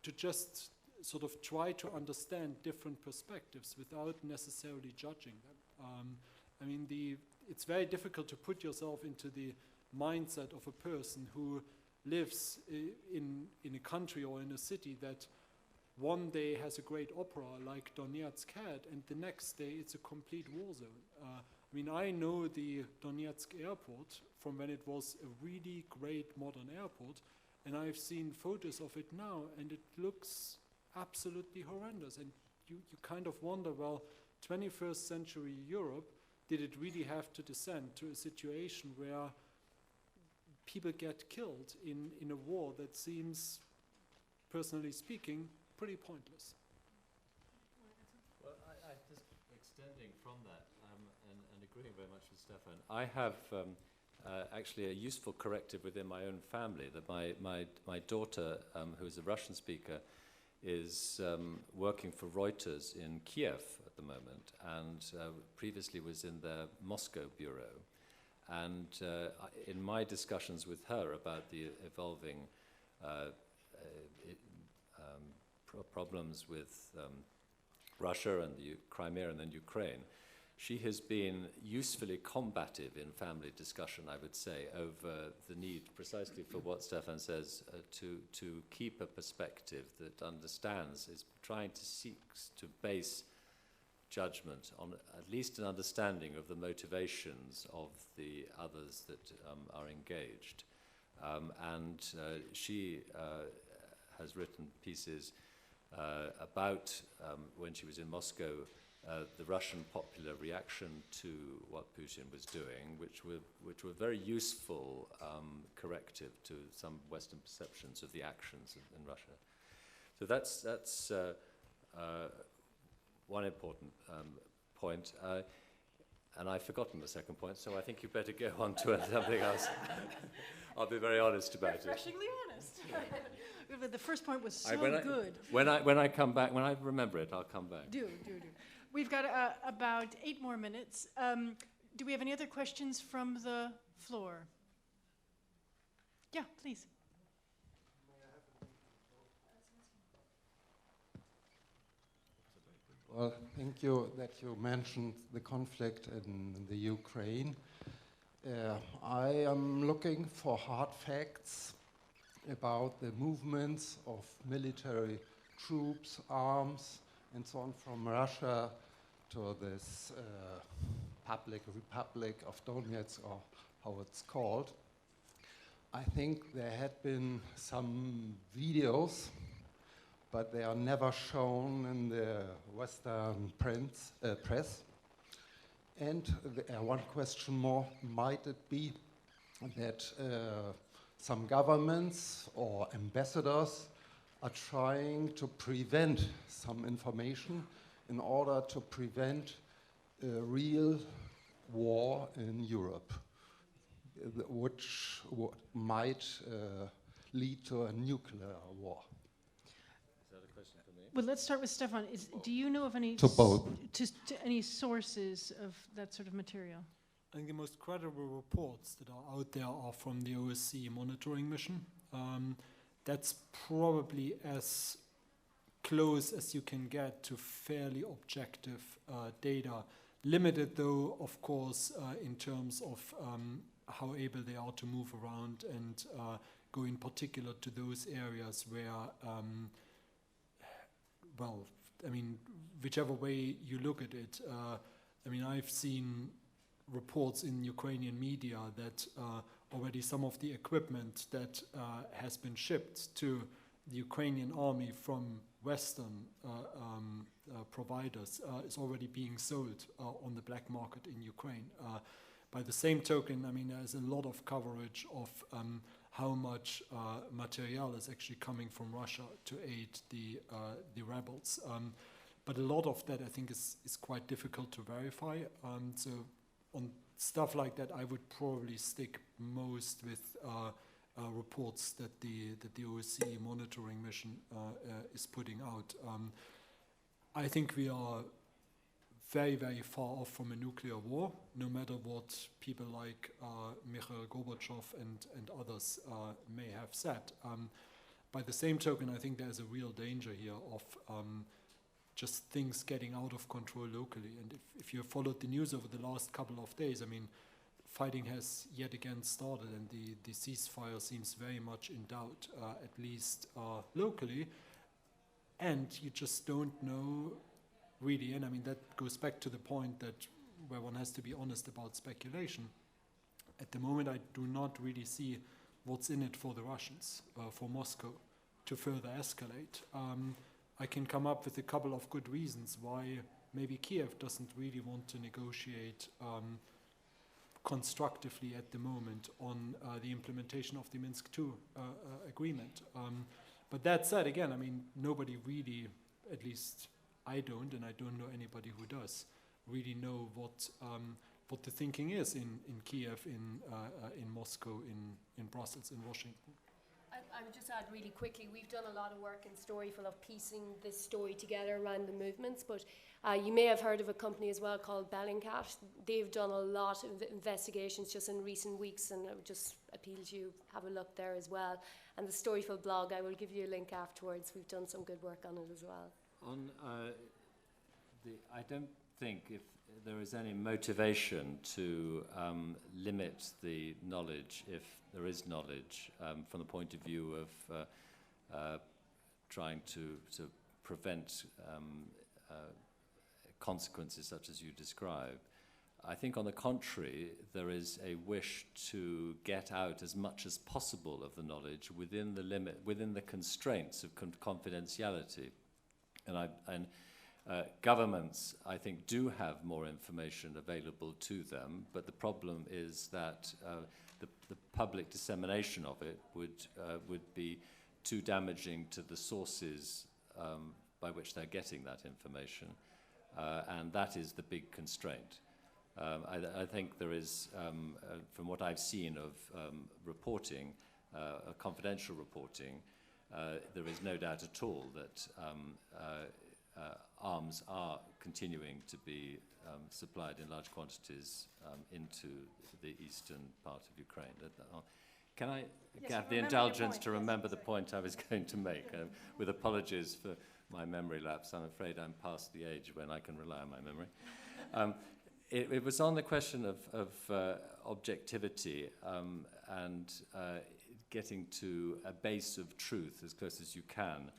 to just sort of try to understand different perspectives without necessarily judging them. I mean, it's very difficult to put yourself into the mindset of a person who lives in a country or in a city that one day has a great opera like Donetsk had, and the next day it's a complete war zone. I mean, I know the Donetsk airport from when it was a really great modern airport, and I've seen photos of it now, and it looks absolutely horrendous. And you kind of wonder, well, 21st century Europe, did it really have to descend to a situation where people get killed in a war that seems, personally speaking, pretty pointless? Well, I just extending from that and agreeing very much with Stefan, I have actually a useful corrective within my own family, that my daughter, who is a Russian speaker, is working for Reuters in Kiev at the moment, and previously was in the Moscow bureau. And in my discussions with her about the evolving problems with Russia and the Crimea and then Ukraine, she has been usefully combative in family discussion, I would say, over the need, precisely for what Stefan says, to keep a perspective that understands, is trying to seek to base judgment on at least an understanding of the motivations of the others that are engaged. She has written pieces about, when she was in Moscow, the Russian popular reaction to what Putin was doing, which were very useful corrective to some Western perceptions of the actions in Russia. So that's one important point. And I've forgotten the second point, so I think you better go on to something else. I'll be very honest about it. Refreshingly honest. But the first point was so good. When I come back, when I remember it, I'll come back. Do. We've got about 8 more minutes. Do we have any other questions from the floor? Yeah, please. Well, thank you that you mentioned the conflict in the Ukraine. I am looking for hard facts about the movements of military troops, arms, and so on from Russia to this Republic of Donetsk, or how it's called. I think there had been some videos, but they are never shown in the Western press. And one question more, might it be that some governments or ambassadors are trying to prevent some information in order to prevent a real war in Europe, which might lead to a nuclear war? Is that a question for me? Well, let's start with Stefan. Do you know of any To both. to any sources of that sort of material? I think the most credible reports that are out there are from the OSCE monitoring mission. That's probably as close as you can get to fairly objective data. Limited, though, of course, in terms of how able they are to move around and go in particular to those areas where, well, I mean, whichever way you look at it, I mean, I've seen reports in Ukrainian media that already some of the equipment that has been shipped to the Ukrainian army from Western providers is already being sold on the black market in Ukraine. By the same token, I mean, there's a lot of coverage of how much material is actually coming from Russia to aid the rebels. But a lot of that, I think, is quite difficult to verify. So on stuff like that, I would probably stick most with reports that the OSCE monitoring mission is putting out. I think we are very, very far off from a nuclear war, no matter what people like Mikhail Gorbachev and others may have said. By the same token, I think there's a real danger here of just things getting out of control locally. And if you followed the news over the last couple of days, I mean, fighting has yet again started, and the ceasefire seems very much in doubt, at least locally. And you just don't know really, and I mean, that goes back to the point that where one has to be honest about speculation. At the moment, I do not really see what's in it for the Russians, for Moscow, to further escalate. I can come up with a couple of good reasons why maybe Kiev doesn't really want to negotiate constructively at the moment on the implementation of the Minsk II agreement. But that said, again, I mean, nobody really, at least I don't, and I don't know anybody who does, really know what the thinking is in Kiev, in Moscow, in Brussels, in Washington. I would just add really quickly, we've done a lot of work in Storyful of piecing this story together around the movements, but you may have heard of a company as well called Bellingcat. They've done a lot of investigations just in recent weeks, and I would just appeal to you, have a look there as well. And the Storyful blog, I will give you a link afterwards. We've done some good work on it as well. On I don't think if there is any motivation to limit the knowledge, if there is knowledge, from the point of view of trying to prevent consequences such as you describe. I think, on the contrary, there is a wish to get out as much as possible of the knowledge within the constraints of confidentiality. And governments, I think, do have more information available to them, but the problem is that the public dissemination of it would be too damaging to the sources by which they're getting that information, and that is the big constraint. I think there is, from what I've seen of reporting, confidential reporting, there is no doubt at all that arms are continuing to be supplied in large quantities into the eastern part of Ukraine. Can I have the indulgence to remember the point I was going to make? With apologies for my memory lapse, I'm afraid I'm past the age when I can rely on my memory. It was on the question of objectivity and getting to a base of truth as close as you can.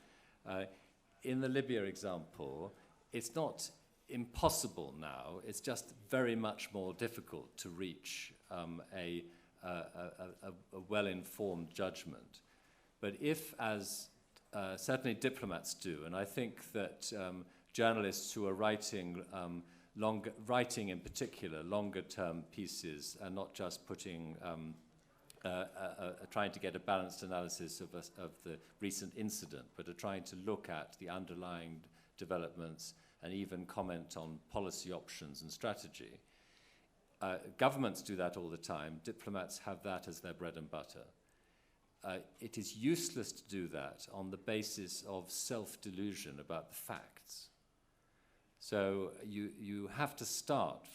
In the Libya example, it's not impossible now, it's just very much more difficult to reach a well-informed judgment. But if, as certainly diplomats do, and I think that journalists who are writing in particular longer-term pieces and not just putting, trying to get a balanced analysis of the recent incident, but are trying to look at the underlying developments and even comment on policy options and strategy. Governments do that all the time. Diplomats have that as their bread and butter. It is useless to do that on the basis of self-delusion about the facts. So you have to start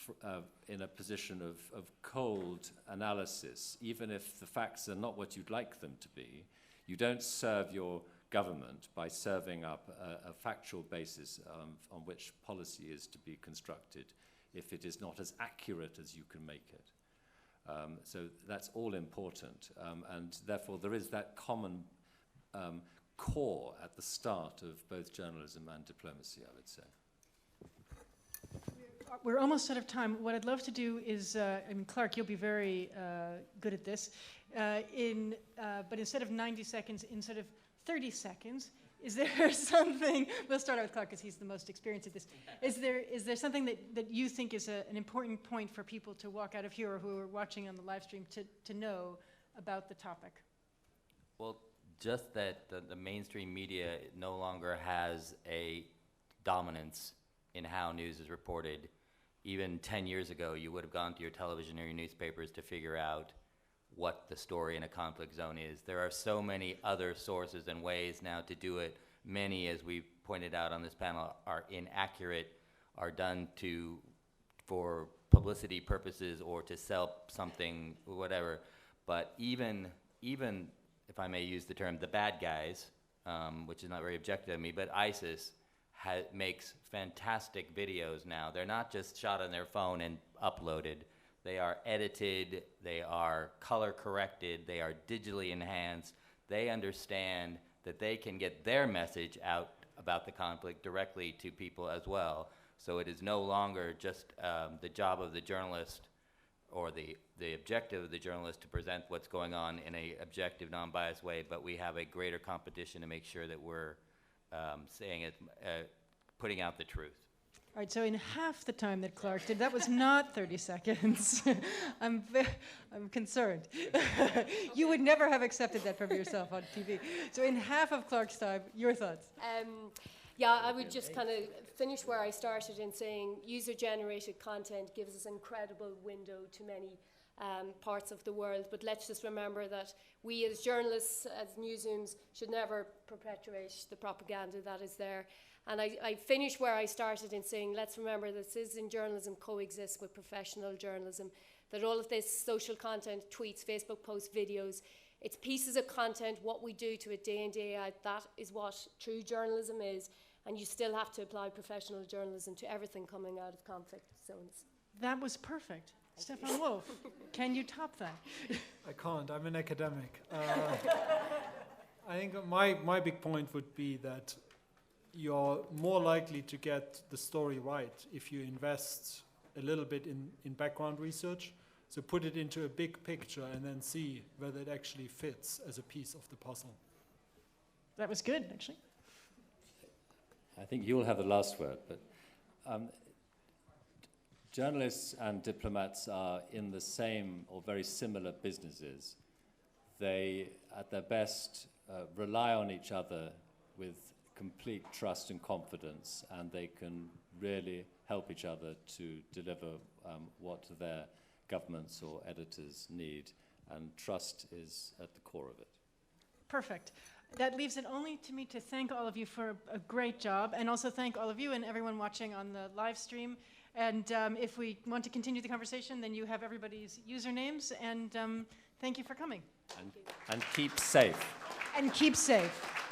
in a position of cold analysis, even if the facts are not what you'd like them to be. You don't serve your government by serving up a factual basis on which policy is to be constructed if it is not as accurate as you can make it. So that's all important, and therefore there is that common core at the start of both journalism and diplomacy, I would say. We're almost out of time. What I'd love to do is, Clark, you'll be very good at this, but instead of 90 seconds, instead of 30 seconds, is there something, we'll start out with Clark because he's the most experienced at this. Is there something that you think is an important point for people to walk out of here or who are watching on the live stream to know about the topic? Well, just that the mainstream media no longer has a dominance in how news is reported. Even 10 years ago, you would have gone to your television or your newspapers to figure out what the story in a conflict zone is. There are so many other sources and ways now to do it. Many, as we pointed out on this panel, are inaccurate, are done for publicity purposes or to sell something, whatever. But even if I may use the term, the bad guys, which is not very objective to me, but ISIS makes fantastic videos now. They're not just shot on their phone and uploaded. They are edited, they are color corrected, they are digitally enhanced. They understand that they can get their message out about the conflict directly to people as well. So it is no longer just the job of the journalist or the objective of the journalist to present what's going on in an objective, non-biased way, but we have a greater competition to make sure that we're saying it, putting out the truth. All right, so in half the time that Clark did, that was not 30 seconds. I'm concerned. You would never have accepted that from yourself on TV. So in half of Clark's time, your thoughts? Yeah, I would just kind of finish where I started in saying user-generated content gives us an incredible window to many parts of the world, but let's just remember that we as journalists, as newsrooms, should never perpetuate the propaganda that is there. And I finish where I started in saying, let's remember that citizen journalism coexists with professional journalism, that all of this social content, tweets, Facebook posts, videos, it's pieces of content, what we do to it day in, day out, that is what true journalism is. and you still have to apply professional journalism to everything coming out of conflict zones. That was perfect. Stefan Wolff, can you top that? I can't. I'm an academic. I think my big point would be that you're more likely to get the story right if you invest a little bit in background research. So put it into a big picture and then see whether it actually fits as a piece of the puzzle. That was good, actually. I think you'll have the last word, but journalists and diplomats are in the same or very similar businesses. They, at their best, rely on each other with complete trust and confidence, and they can really help each other to deliver what their governments or editors need, and trust is at the core of it. Perfect. That leaves it only to me to thank all of you for a great job, and also thank all of you and everyone watching on the live stream. And if we want to continue the conversation, then you have everybody's usernames, and thank you for coming. And keep safe. And keep safe.